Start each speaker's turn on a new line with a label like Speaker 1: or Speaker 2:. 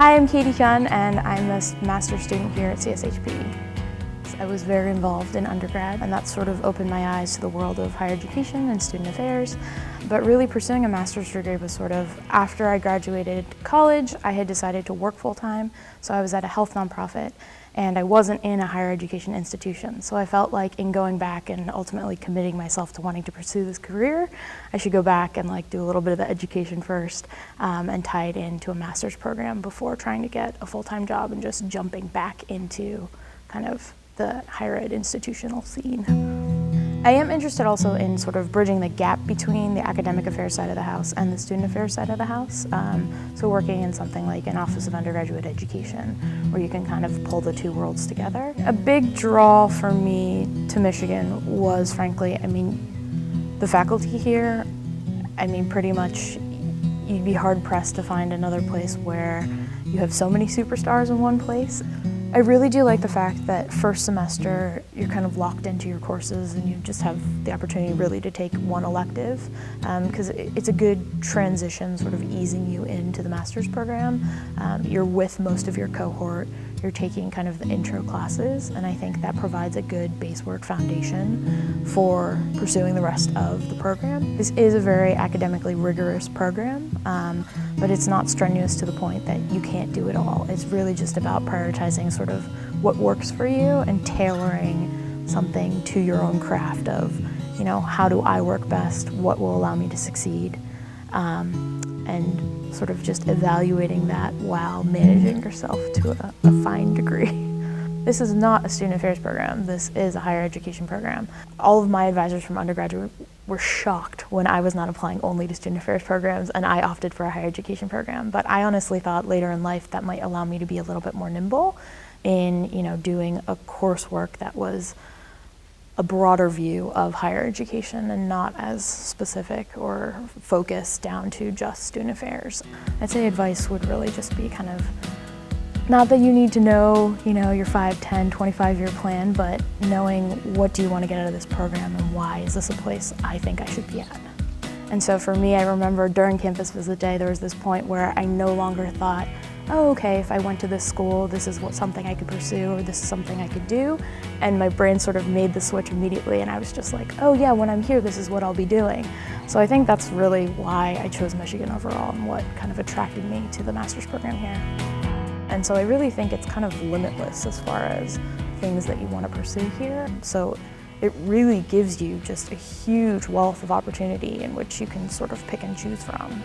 Speaker 1: Hi, I'm Katie Hyon, and I'm a master's student here at CSHPE. I was very involved in undergrad, and that sort of opened my eyes to the world of higher education and student affairs. But really pursuing a master's degree was sort of, after I graduated college, I had decided to work full-time, so I was at a health nonprofit, and I wasn't in a higher education institution. So I felt like in going back and ultimately committing myself to wanting to pursue this career, I should go back and do a little bit of the education first and tie it into a master's program before trying to get a full-time job and just jumping back into kind of the higher ed institutional scene. I am interested also in sort of bridging the gap between the academic affairs side of the house and the student affairs side of the house. So working in something like an Office of Undergraduate Education, where you can kind of pull the two worlds together. A big draw for me to Michigan was, frankly, the faculty here. Pretty much you'd be hard pressed to find another place where you have so many superstars in one place. I really do like the fact that first semester you're kind of locked into your courses and you just have the opportunity really to take one elective because it's a good transition, sort of easing you into the master's program. You're with most of your cohort, you're taking kind of the intro classes, and I think that provides a good base work foundation for pursuing the rest of the program. This is a very academically rigorous program, but it's not strenuous to the point that you can't do it all. It's really just about prioritizing sort of what works for you and tailoring something to your own craft of, how do I work best, what will allow me to succeed, and sort of just evaluating that while managing yourself to a fine degree. This is not a student affairs program, this is a higher education program. All of my advisors from undergraduate were shocked when I was not applying only to student affairs programs and I opted for a higher education program. But I honestly thought later in life that might allow me to be a little bit more nimble in doing a coursework that was a broader view of higher education and not as specific or focused down to just student affairs. I'd say advice would really just be kind of, not that you need to know, your 5, 10, 25-year plan, but knowing what do you want to get out of this program and why is this a place I think I should be at. And so for me, I remember during campus visit day, there was this point where I no longer thought, oh, okay, if I went to this school, this is something I could pursue or this is something I could do. And my brain sort of made the switch immediately and I was just like, oh yeah, when I'm here, this is what I'll be doing. So I think that's really why I chose Michigan overall and what kind of attracted me to the master's program here. And so I really think it's kind of limitless as far as things that you want to pursue here. So it really gives you just a huge wealth of opportunity in which you can sort of pick and choose from.